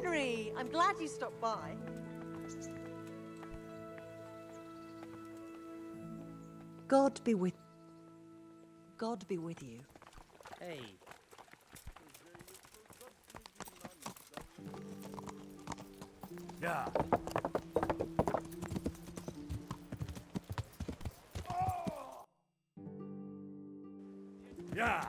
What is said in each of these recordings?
Henry! I'm glad you stopped by. God be with you. Hey. Yeah. Yeah.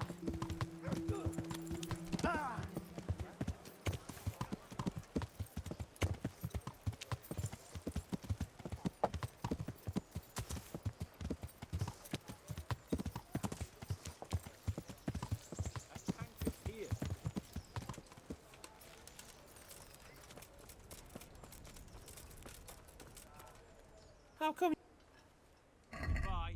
How come? Bye.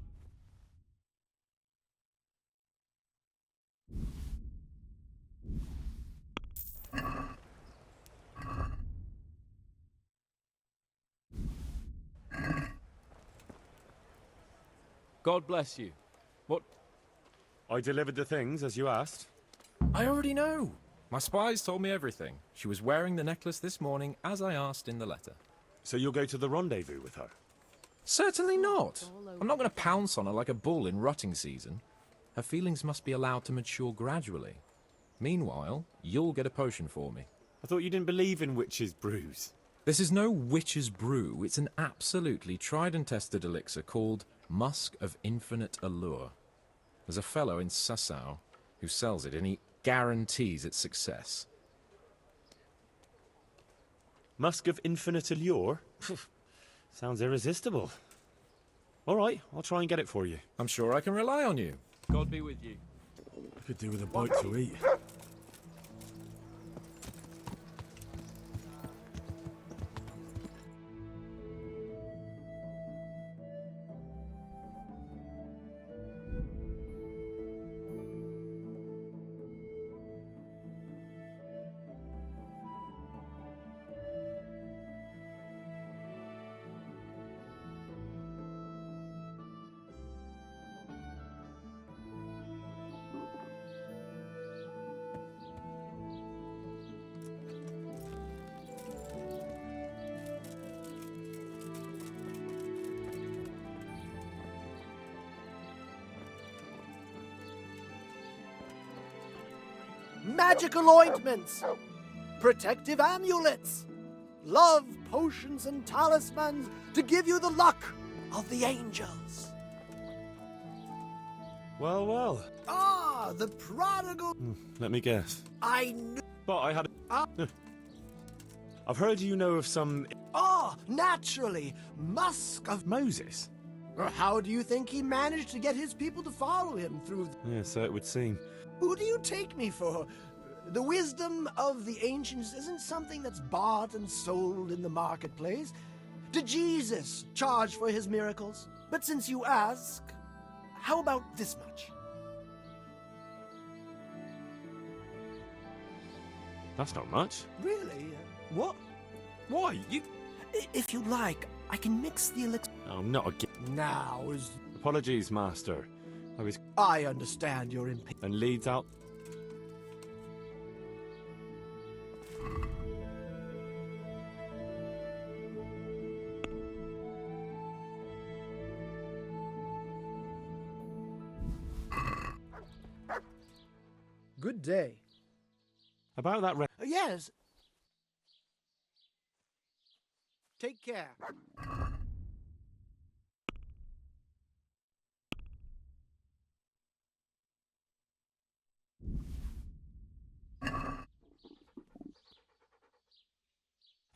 God bless you. What? I delivered the things as you asked. I already know. My spies told me everything. She was wearing the necklace this morning, as I asked in the letter. So you'll go to the rendezvous with her? Certainly not. I'm not going to pounce on her like a bull in rutting season. Her feelings must be allowed to mature gradually. Meanwhile, you'll get a potion for me. I thought you didn't believe in witches' brews. This is no witch's brew. It's an absolutely tried and tested elixir called Musk of Infinite Allure. There's a fellow in Sasau who sells it, and he guarantees its success. Musk of Infinite Allure? Sounds irresistible. All right, I'll try and get it for you. I'm sure I can rely on you. God be with you. I could do with a bite to eat. Magical ointments, protective amulets, love potions and talismans to give you the luck of the angels. Well, well. Ah, the prodigal. Let me guess. I knew. But I had... I've heard you know of some... Ah, naturally, Musk of. Moses? How do you think he managed to get his people to follow him through? Yeah, so it would seem. Who do you take me for? The wisdom of the ancients isn't something that's bought and sold in the marketplace. Did Jesus charge for his miracles? But since you ask, how about this much? That's not much. Really? What? Why? You... If you like, I can mix the elixir. Oh, not again. Now is. Apologies, Master. I was... I understand your impatience. And leads out... Good day. About that... Yes. Take care.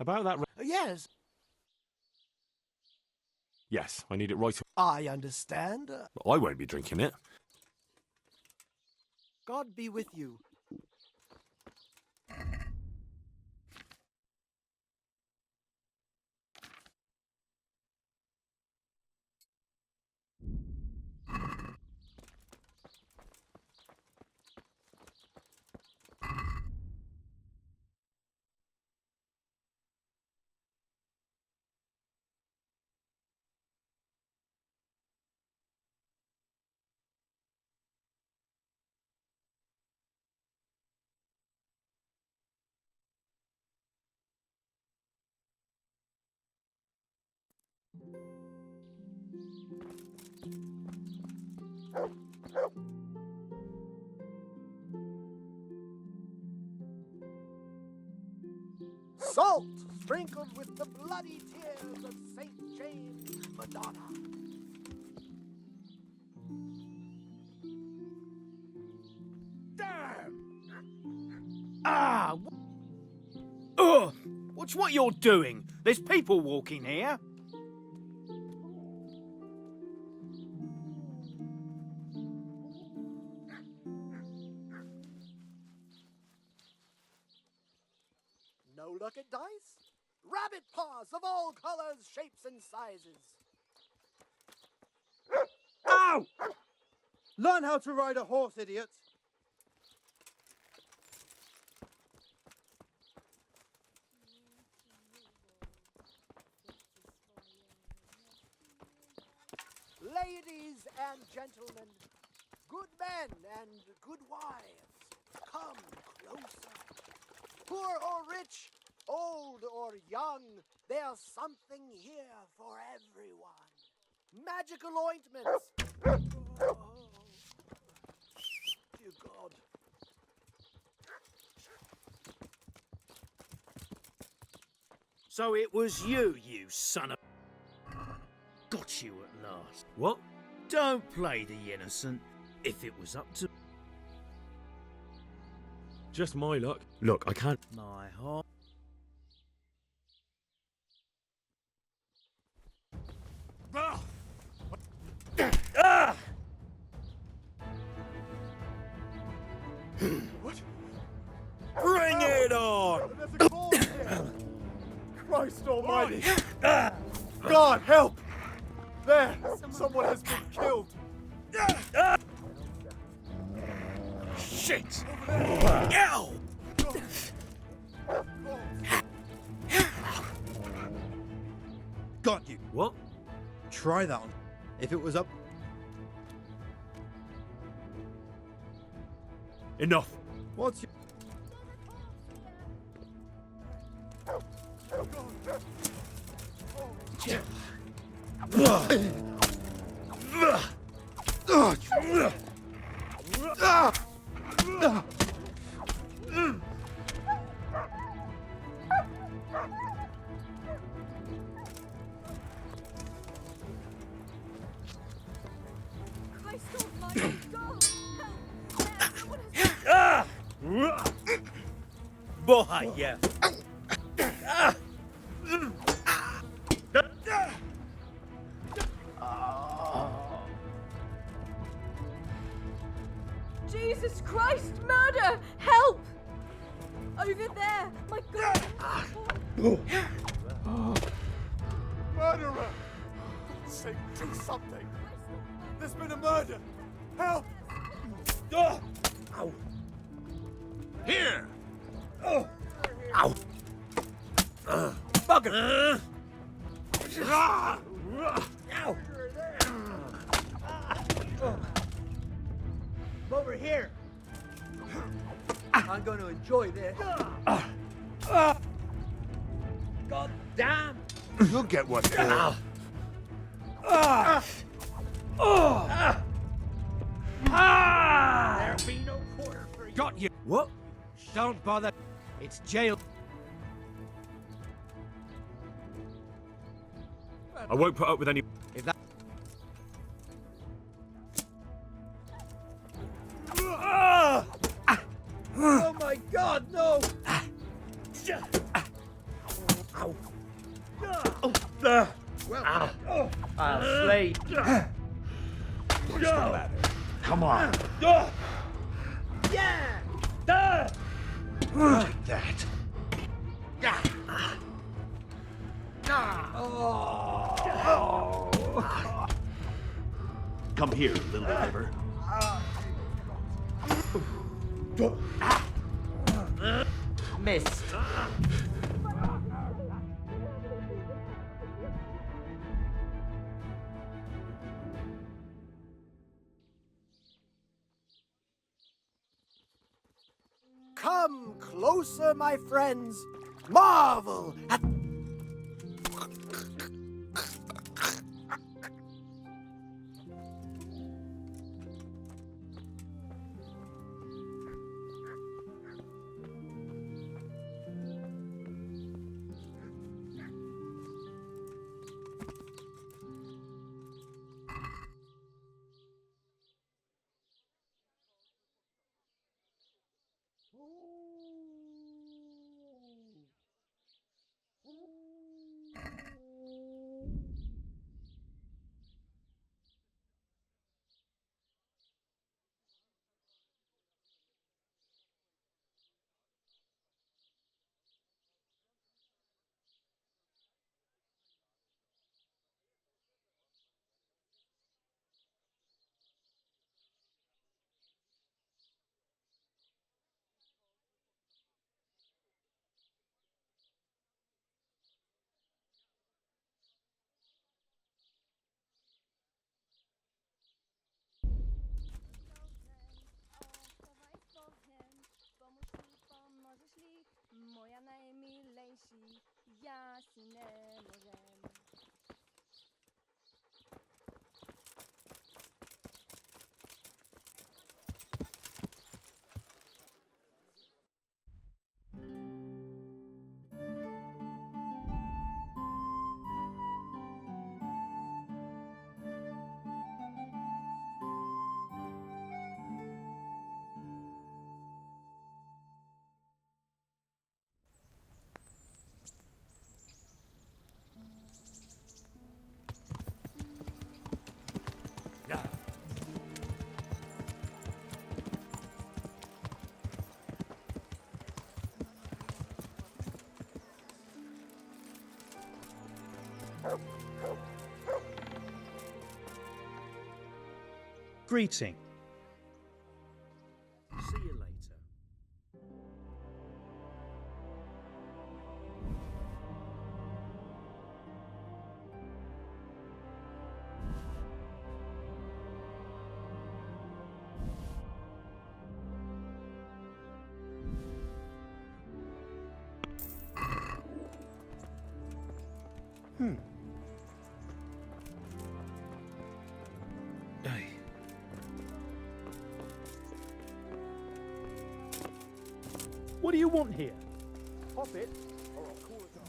About that... Yes. Yes, I need it right... I understand. I won't be drinking it. God be with you. Salt sprinkled with the bloody tears of St. James Madonna. Ah! Ugh! Watch what you're doing. There's people walking here. No luck at dice? Rabbit paws of all colors, shapes, and sizes. Ow! Learn how to ride a horse, idiot. Ladies and gentlemen, good men and good wives, come closer. Poor or rich, old or young, there's something here for everyone. Magical ointments. Oh, dear God. So it was you, you son of... Got you at last. What? Don't play the innocent. If it was up to Just my luck. Look, I can't. my heart... What? Bring it on! There's a claw here. Christ almighty. God, help! There! Someone has been killed. Shit! Ow! Got you. What? Try that one. If it was up... Enough. What's your... Christ almighty God! Help! Someone has... Boy, yeah. Jesus Christ, murder! Help! Over there! My God! Murderer! For God's sake, do something! There's been a murder! Help! Ow. Here! Ow! Bugger! Ow! Over here. I'm going to enjoy this. God damn! You'll get what for. There'll be no quarter for you. Got you! What? Don't bother. It's jail. I won't put up with any. If that... Oh my God, no! I'll slay. Come on. Yeah! Take that. Come here, little liver. Missed. Come closer, my friends. Marvel at... Neshi, Yasine Morem. Greeting. See you later. Hey. What do you want here? Pop it, or I'll call it off.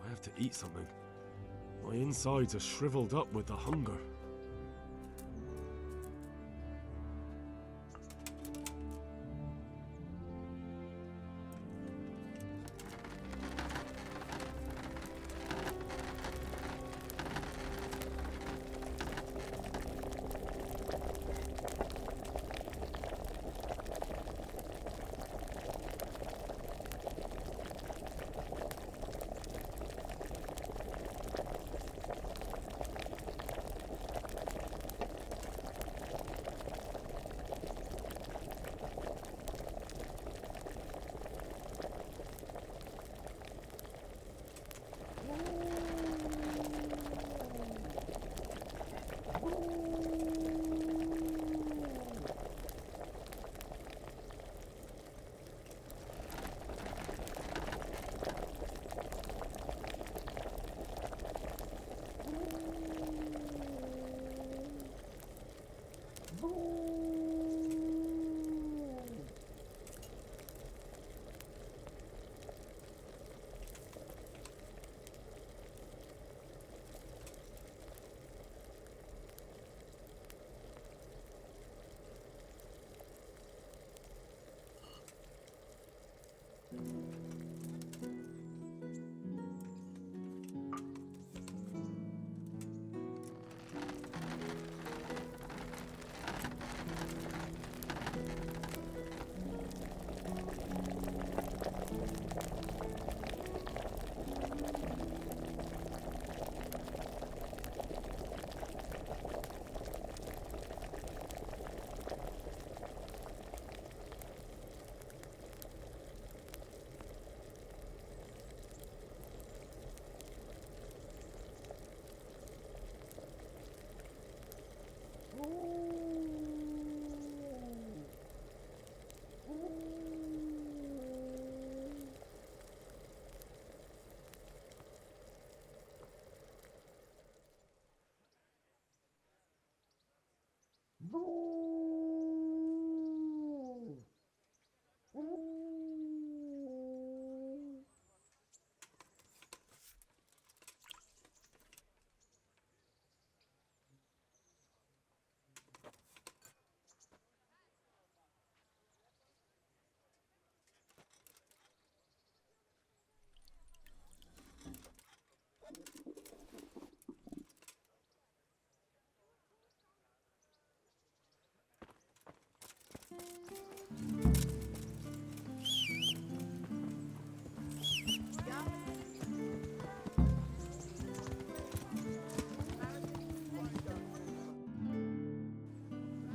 I have to eat something. My insides are shriveled up with the hunger.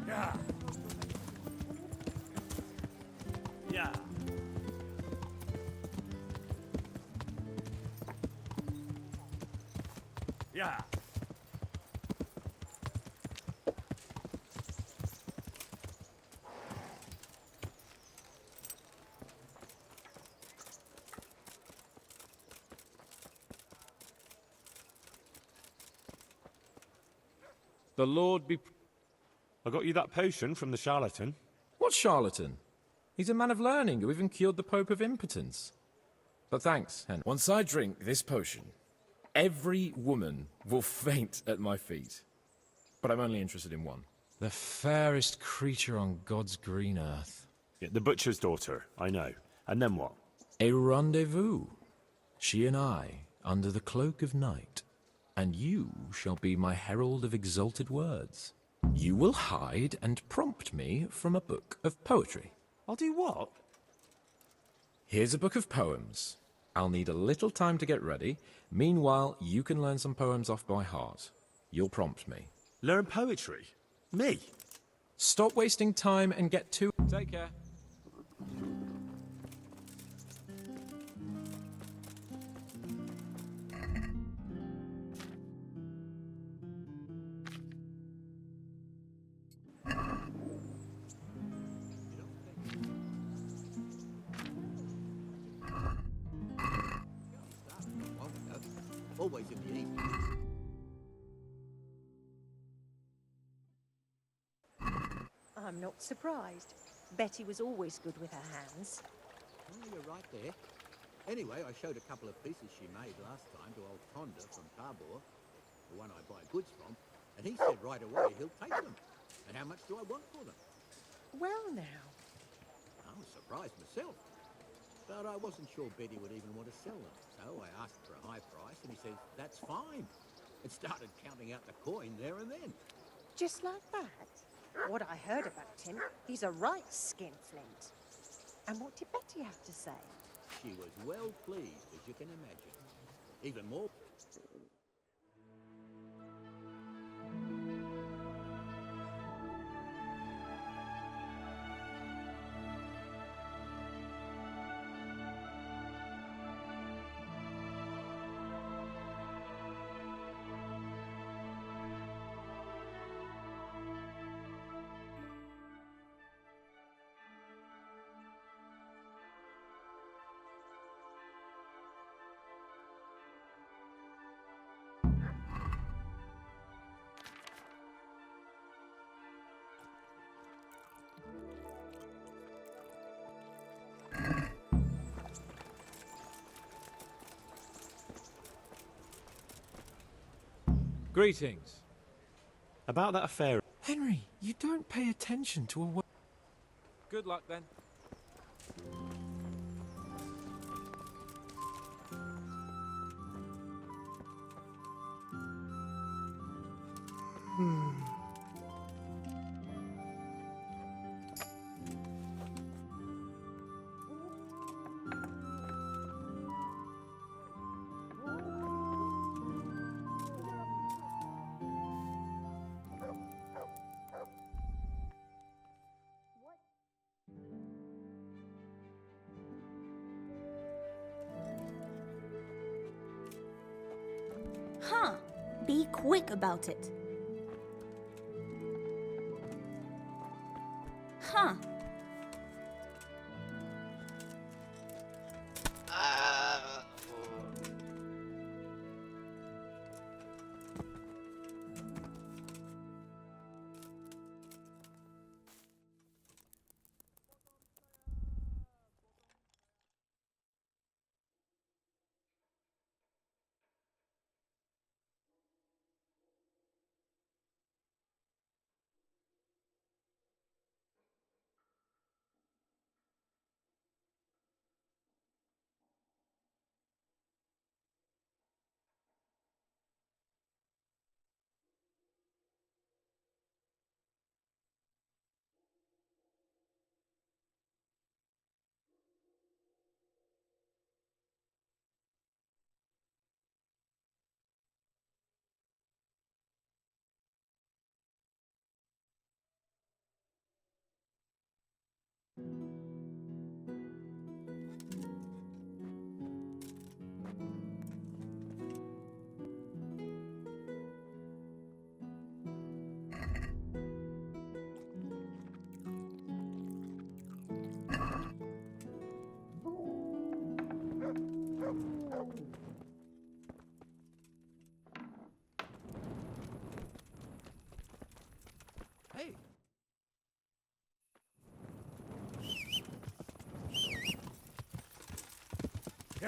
Yeah. Yeah. Yeah. The Lord be... I got you that potion from the charlatan. What charlatan? He's a man of learning who even cured the Pope of impotence. But thanks, Henry. Once I drink this potion, every woman will faint at my feet. But I'm only interested in one. The fairest creature on God's green earth. Yeah, the butcher's daughter, I know. And then what? A rendezvous. She and I, under the cloak of night. And you shall be my herald of exalted words. You will hide and prompt me from a book of poetry. I'll do what? Here's a book of poems. I'll need a little time to get ready. Meanwhile, you can learn some poems off by heart. You'll prompt me. Learn poetry? Me? Stop wasting time and get to... Take care. Always in the evening. I'm not surprised. Betty was always good with her hands. Oh, you're right there. Anyway, I showed a couple of pieces she made last time to old Tonda from Tabor, the one I buy goods from, and he said right away he'll take them. And how much do I want for them? Well now. I was surprised myself. But I wasn't sure Betty would even want to sell them. So I asked for a high price, and he says, that's fine. And started counting out the coin there and then. Just like that? What I heard about him, he's a right skinflint. And what did Betty have to say? She was well pleased, as you can imagine. Even more... Greetings. About that affair. Henry, you don't pay attention to a word. Good luck then. Huh. Be quick about it. Huh.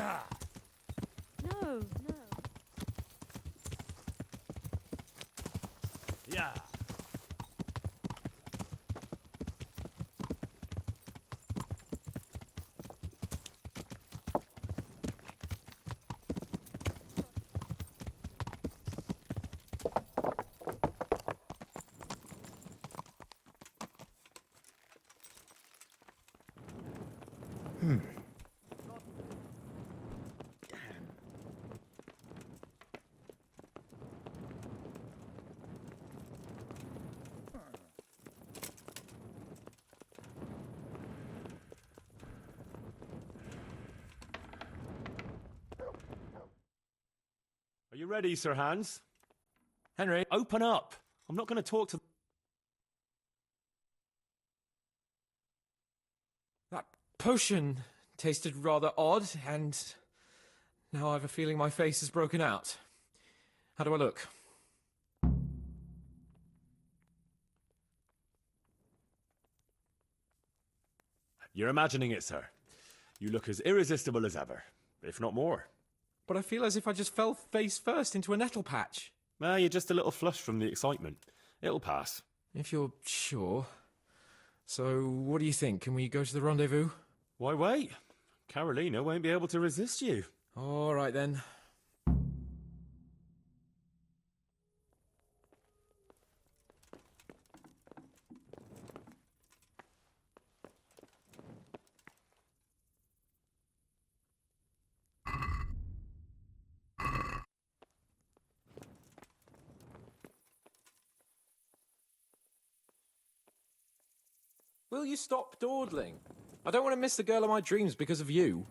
No, no. Yeah. Are you ready, Sir Hans? Henry, Open up. I'm not going to talk to... that potion tasted rather odd, and now I have a feeling my face is broken out. How do I look? You're imagining it, sir. You look as irresistible as ever, if not more. But I feel as if I just fell face first into a nettle patch. Well, you're just a little flushed from the excitement. It'll pass. If you're sure. So, what do you think? Can we go to the rendezvous? Why wait? Carolina won't be able to resist you. All right, then. Will you stop dawdling? I don't want to miss the girl of my dreams because of you.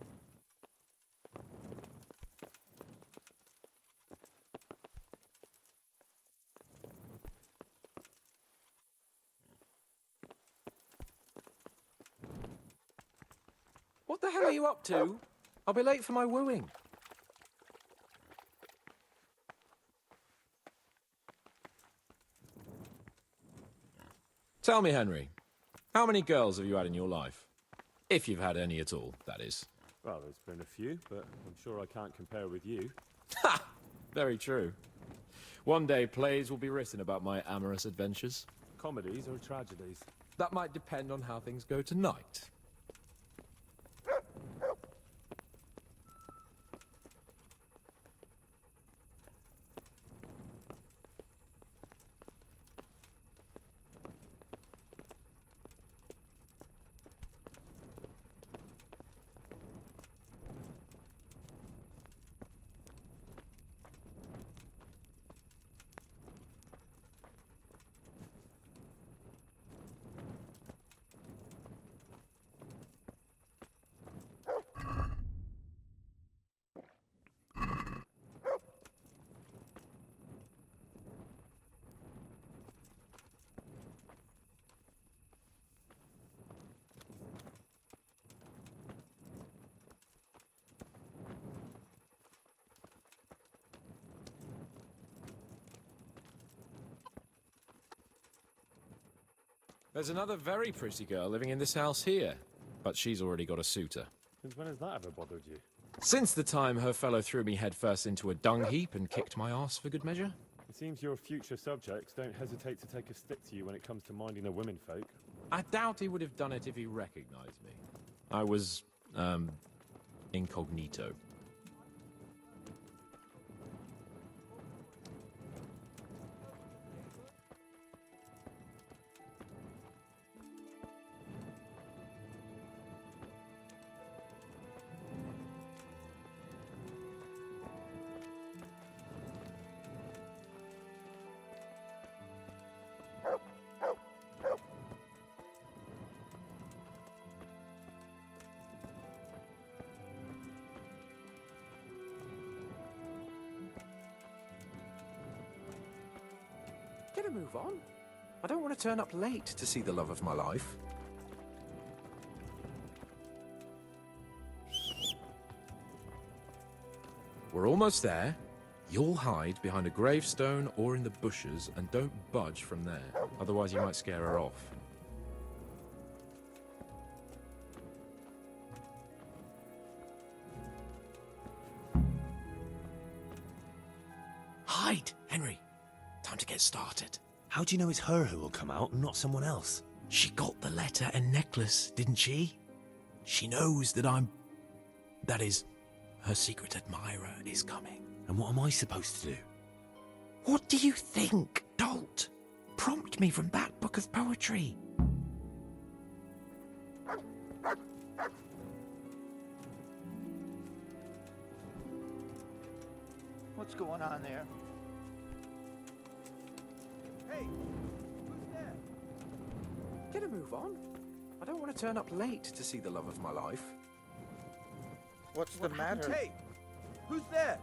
What the hell are you up to? I'll be late for my wooing. Tell me, Henry, how many girls have you had in your life? If you've had any at all, that is. Well, there's been a few, but I'm sure I can't compare with you. Ha! Very true. One day plays will be written about my amorous adventures. Comedies or tragedies? That might depend on how things go tonight. There's another very pretty girl living in this house here, but she's already got a suitor. Since when has that ever bothered you? Since the time her fellow threw me headfirst into a dung heap and kicked my arse for good measure. It seems your future subjects don't hesitate to take a stick to you when it comes to minding the womenfolk. I doubt he would have done it if he recognized me. I was, incognito. Get a move on. I don't want to turn up late to see the love of my life. We're almost there. You'll hide behind a gravestone or in the bushes and don't budge from there. Otherwise you might scare her off. time to get started. How do you know it's her who will come out and not someone else? She got the letter and necklace, didn't she? She knows that that is, her secret admirer is coming. And what am I supposed to do? What do you think, dolt? Prompt me from that book of poetry. What's going on there? Hey, who's there? Get a move on. I don't want to turn up late to see the love of my life. What's the matter? Hey, who's there?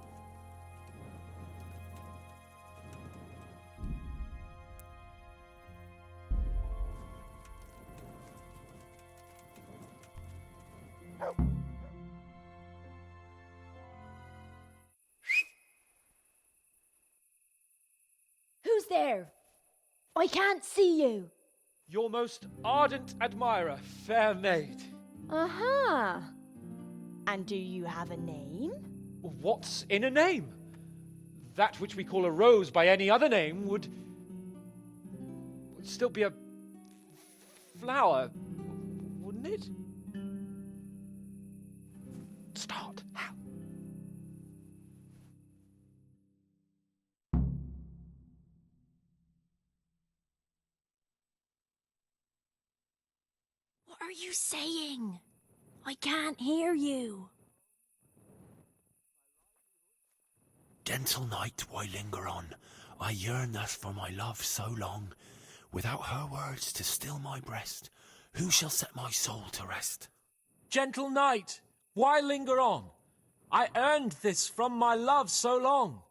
Who's there? I can't see you. Your most ardent admirer, fair maid. Uh-huh. And do you have a name? What's in a name? That which we call a rose by any other name would still be a flower, wouldn't it? Start. How? What are you saying? I can't hear you. Gentle night, why linger on? I yearn thus for my love so long. Without her words to still my breast, who shall set my soul to rest? Gentle night, why linger on? I earned this from my love so long.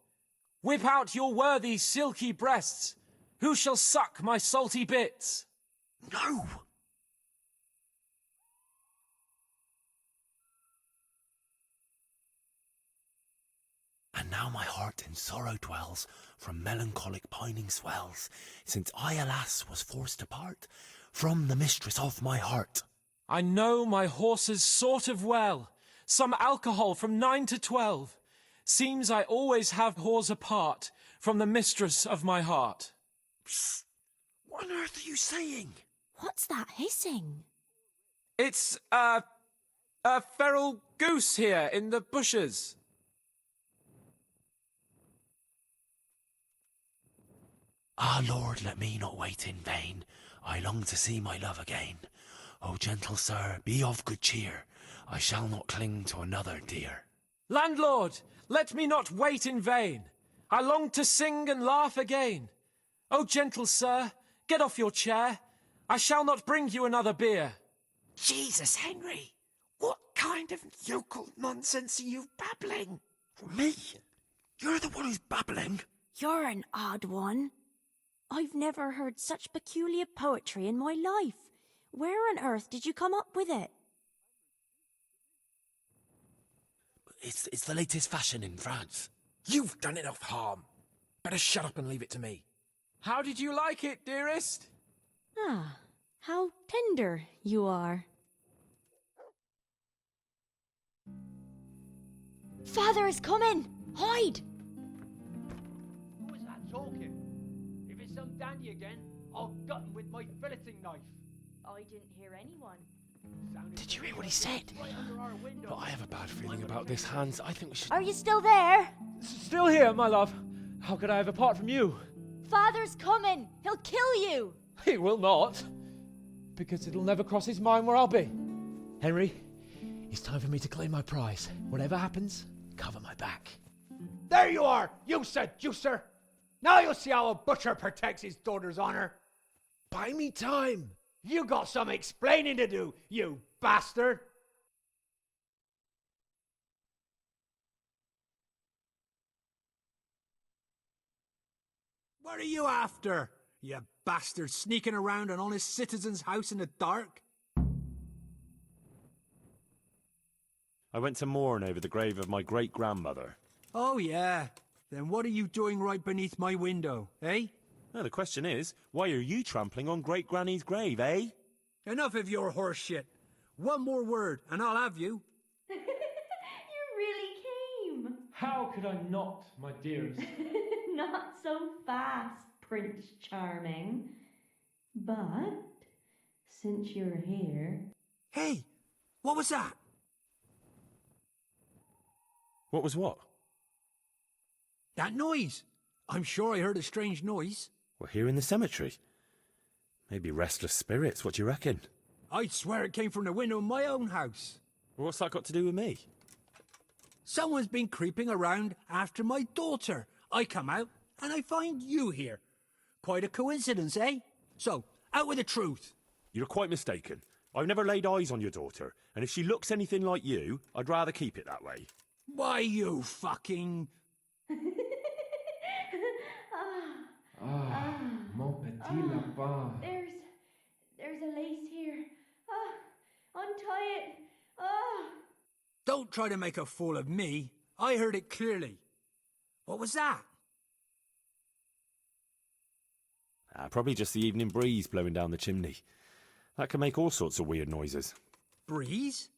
Whip out your worthy silky breasts. Who shall suck my salty bits? No! And now my heart in sorrow dwells, from melancholic pining swells, since I, alas, was forced to part from the mistress of my heart. I know my horses sort of well, some alcohol from 9 to 12. Seems I always have whores apart from the mistress of my heart. Psst! What on earth are you saying? What's that hissing? It's, a feral goose here in the bushes. Ah, Lord, let me not wait in vain. I long to see my love again. O gentle sir, be of good cheer. I shall not cling to another dear. Landlord, let me not wait in vain. I long to sing and laugh again. O gentle sir, get off your chair. I shall not bring you another beer. Jesus, Henry! What kind of yokel nonsense are you babbling? Me? You're the one who's babbling? You're an odd one. I've never heard such peculiar poetry in my life. Where on earth did you come up with it? It's the latest fashion in France. You've done enough harm. Better shut up and leave it to me. How did you like it, dearest? Ah, how tender you are. Father is coming! Hide! Who is that talking? If it's some dandy again, I'll gut him with my filleting knife. I didn't hear anyone. Did you hear what he said? But I have a bad feeling about this, Hans. I think we should... Are you still there? Still here, my love. How could I have apart from you? Father's coming! He'll kill you! He will not. Because it'll never cross his mind where I'll be. Henry, it's time for me to claim my prize. Whatever happens, cover my back. There you are, you seducer! Now you'll see how a butcher protects his daughter's honor. Buy me time. You got some explaining to do, you bastard! What are you after, you bastard, sneaking around an honest citizen's house in the dark? I went to mourn over the grave of my great-grandmother. Oh, yeah. Then what are you doing right beneath my window, eh? No, the question is, why are you trampling on great-granny's grave, eh? Enough of your horse shit. One more word, and I'll have you. You really came. How could I not, my dearest? Not so fast, Prince Charming. But since you're here... Hey, what was that? What was what? That noise. I'm sure I heard a strange noise. We're here in the cemetery. Maybe restless spirits, what do you reckon? I'd swear it came from the window of my own house. Well, what's that got to do with me? Someone's been creeping around after my daughter. I come out and I find you here. Quite a coincidence, eh? So, out with the truth. You're quite mistaken. I've never laid eyes on your daughter, and if she looks anything like you, I'd rather keep it that way. Why, you fucking... Mon petit lapin. There's a lace here. Untie it. Don't try to make a fool of me. I heard it clearly. What was that? Probably just the evening breeze blowing down the chimney. That can make all sorts of weird noises. Breeze?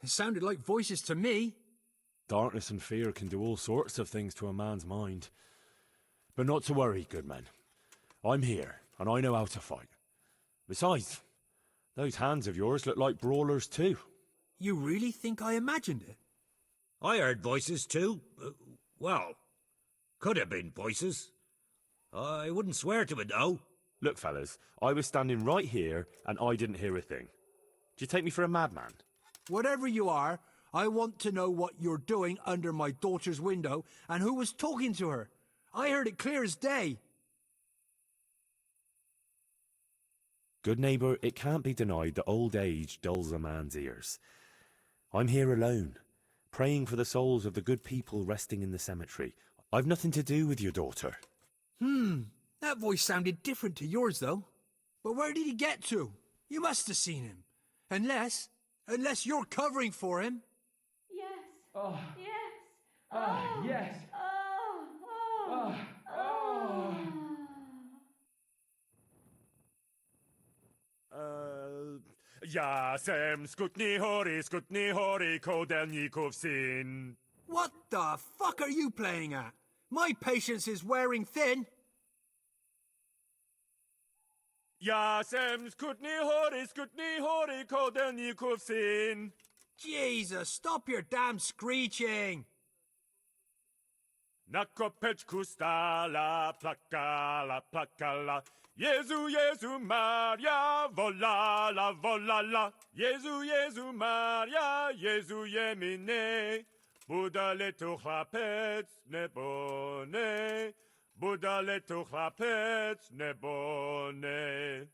It sounded like voices to me. Darkness and fear can do all sorts of things to a man's mind. But not to worry, good man. I'm here, and I know how to fight. Besides, those hands of yours look like brawlers too. You really think I imagined it? I heard voices too. Well, could have been voices. I wouldn't swear to it though. Look, fellas, I was standing right here, and I didn't hear a thing. Do you take me for a madman? Whatever you are, I want to know what you're doing under my daughter's window and who was talking to her. I heard it clear as day. Good neighbour, it can't be denied that old age dulls a man's ears. I'm here alone, praying for the souls of the good people resting in the cemetery. I've nothing to do with your daughter. That voice sounded different to yours, though. But where did he get to? You must have seen him. Unless you're covering for him. Yes. Oh. Yes. Yes. Jasem skutni hori kodelnikov sin. What the fuck are you playing at? My patience is wearing thin. Jasem skutni hori kodelnikov sin. Jesus, stop your damn screeching. Nakopeczku stala plakala. Jezu, Maria, volala, volala. Jezu, Maria, Jezu jemine. Budale tu chlapec nebone. Budale tu chlapec nebone.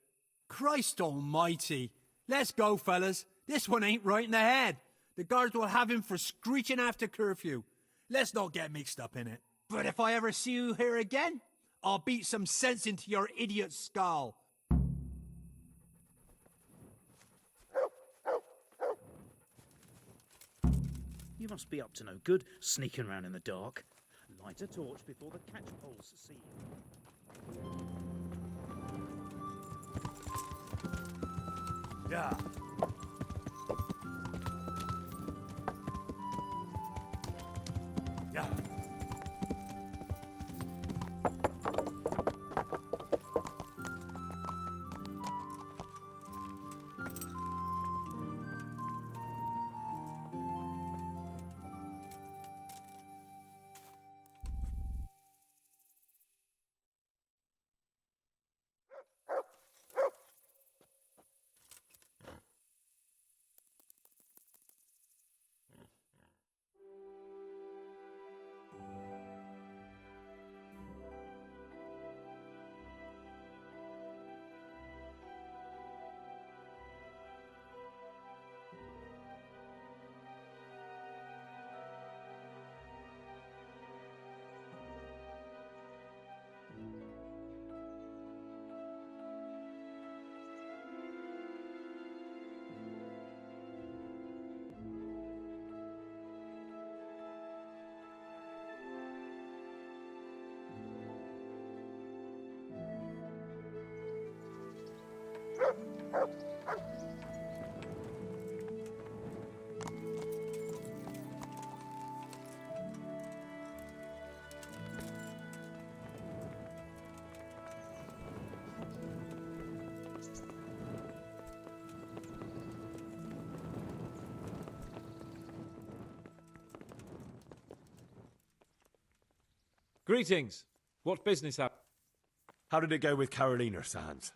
Christ almighty. Let's go, fellas. This one ain't right in the head. The guards will have him for screeching after curfew. Let's not get mixed up in it. But if I ever see you here again, I'll beat some sense into your idiot skull. You must be up to no good, sneaking around in the dark. Light a torch before the catchpoles see you. Yeah. Yeah. Greetings. What business have... How did it go with Carolina, Sans?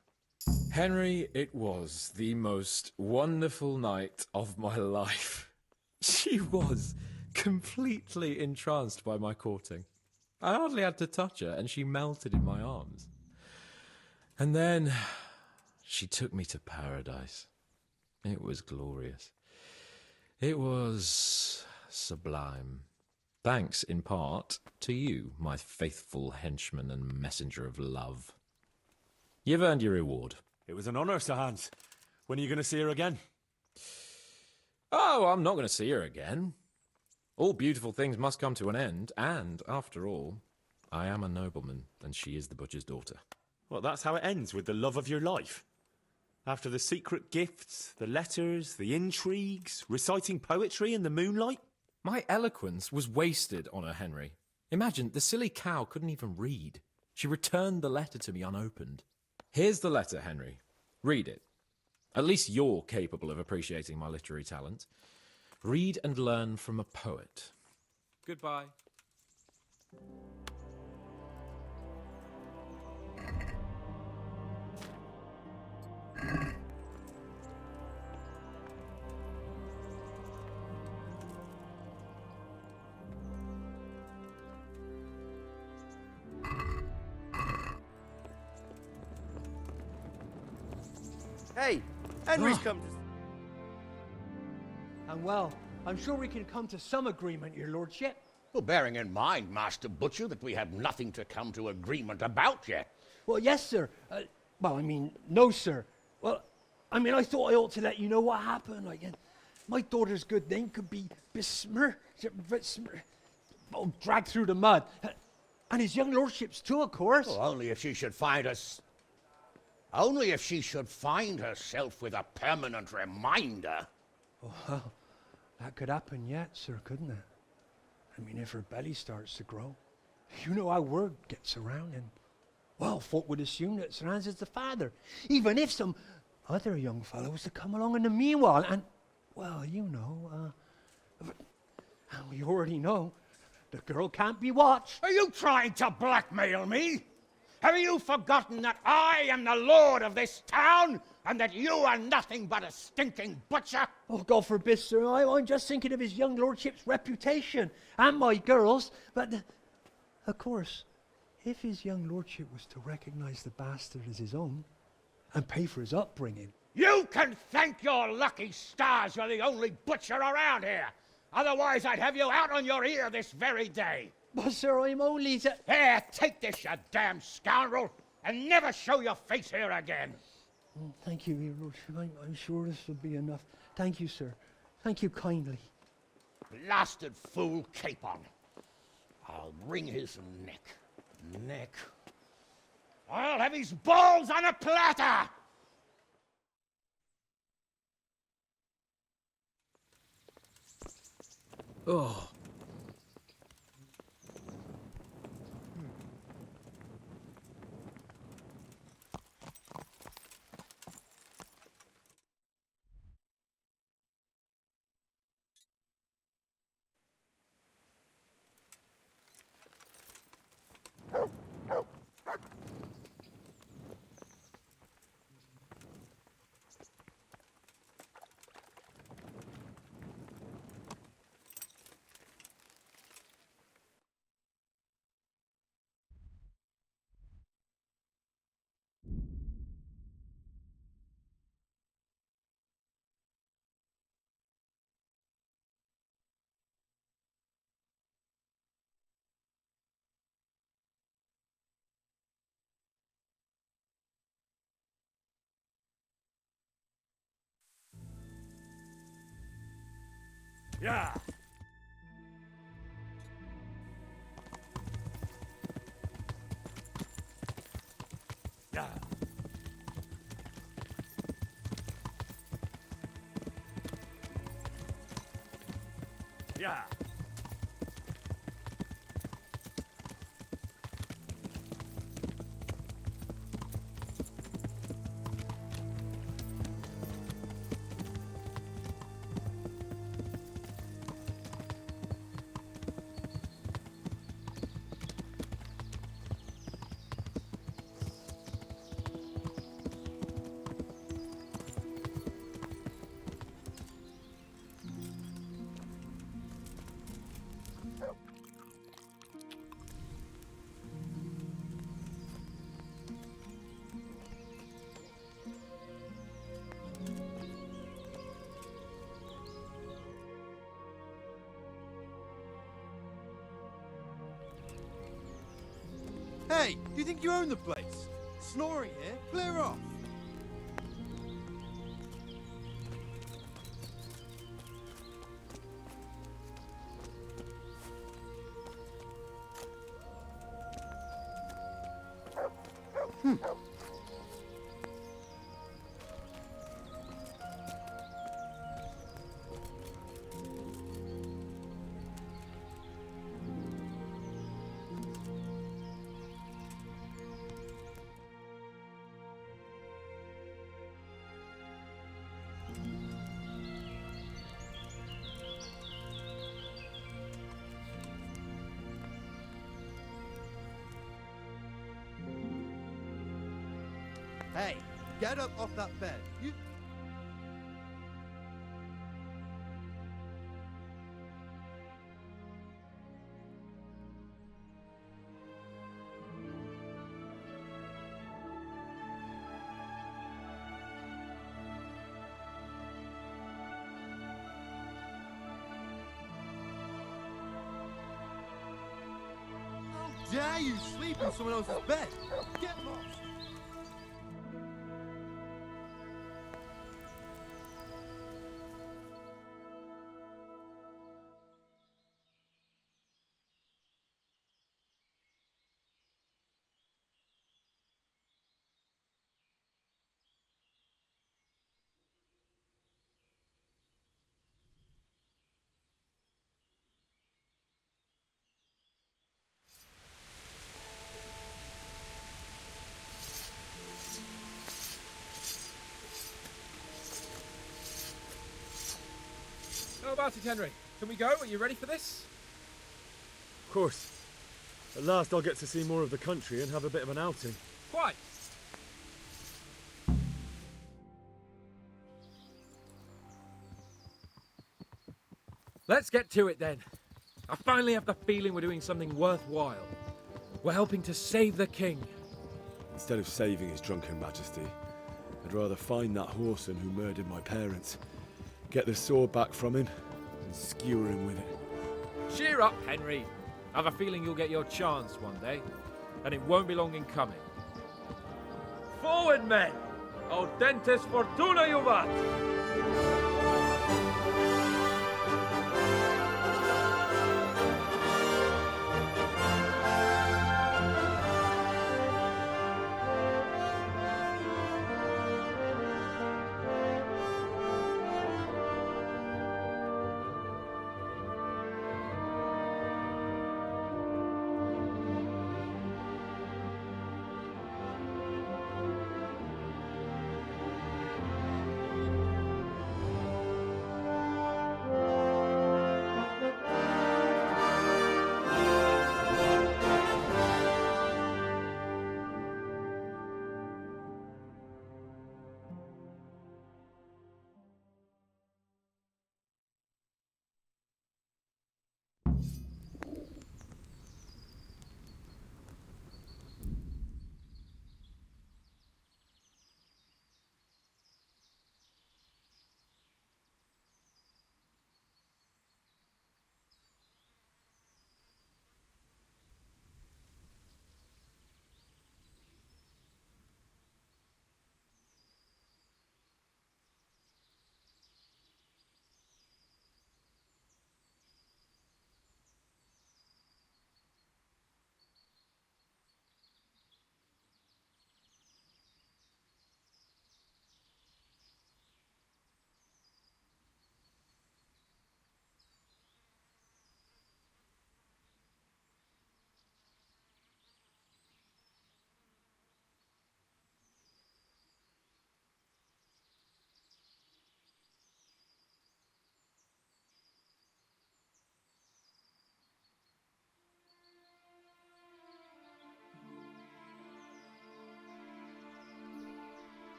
Henry, it was the most wonderful night of my life. She was completely entranced by my courting. I hardly had to touch her, and she melted in my arms. And then she took me to paradise. It was glorious. It was sublime. Thanks, in part, to you, my faithful henchman and messenger of love. You've earned your reward. It was an honour, Sir Hans. When are you going to see her again? Oh, I'm not going to see her again. All beautiful things must come to an end, and, after all, I am a nobleman, and she is the butcher's daughter. Well, that's how it ends, with the love of your life. After the secret gifts, the letters, the intrigues, reciting poetry in the moonlight. My eloquence was wasted on her, Henry. Imagine, the silly cow couldn't even read. She returned the letter to me unopened. Here's the letter, Henry. Read it. At least you're capable of appreciating my literary talent. Read and learn from a poet. Goodbye. Hey, Henry's come to... And well, I'm sure we can come to some agreement, your lordship. Well, bearing in mind, Master Butcher, that we have nothing to come to agreement about yet. Well, yes, sir. No, sir. Well, I thought I ought to let you know what happened. My daughter's good name could be dragged through the mud. And his young lordship's too, of course. Well, only if she should find us... Only if she should find herself with a permanent reminder. Oh, well, that could happen yet, sir, couldn't it? If her belly starts to grow. You know how word gets around, and, well, folk would assume that Sir Hans is the father, even if some other young fellow was to come along in the meanwhile, and, well, and we already know, the girl can't be watched. Are you trying to blackmail me? Have you forgotten that I am the lord of this town, and that you are nothing but a stinking butcher? Oh, God forbid, sir. I'm just thinking of his young lordship's reputation, and my girl's. But, of course, if his young lordship was to recognize the bastard as his own, and pay for his upbringing... You can thank your lucky stars you're the only butcher around here. Otherwise, I'd have you out on your ear this very day. But, sir, I'm only... Here, take this, you damn scoundrel, and never show your face here again. Thank you, your lordship. I'm sure this will be enough. Thank you, sir. Thank you kindly. Blasted fool Capon. I'll wring his neck. I'll have his balls on a platter! Oh. Yeah. Yeah. Yeah. Do you think you own the place? Snoring here? Clear off! Hey, get up off that bed. You... How dare you sleep in someone else's bed? Get lost! How about it, Henry? Can we go? Are you ready for this? Of course. At last I'll get to see more of the country and have a bit of an outing. Quite. Let's get to it then. I finally have the feeling we're doing something worthwhile. We're helping to save the king. Instead of saving his drunken majesty, I'd rather find that whoreson who murdered my parents, get the sword back from him, and skewer him with it. Cheer up, Henry. I have a feeling you'll get your chance one day, and it won't be long in coming. Forward, men! Audentes fortuna juvat!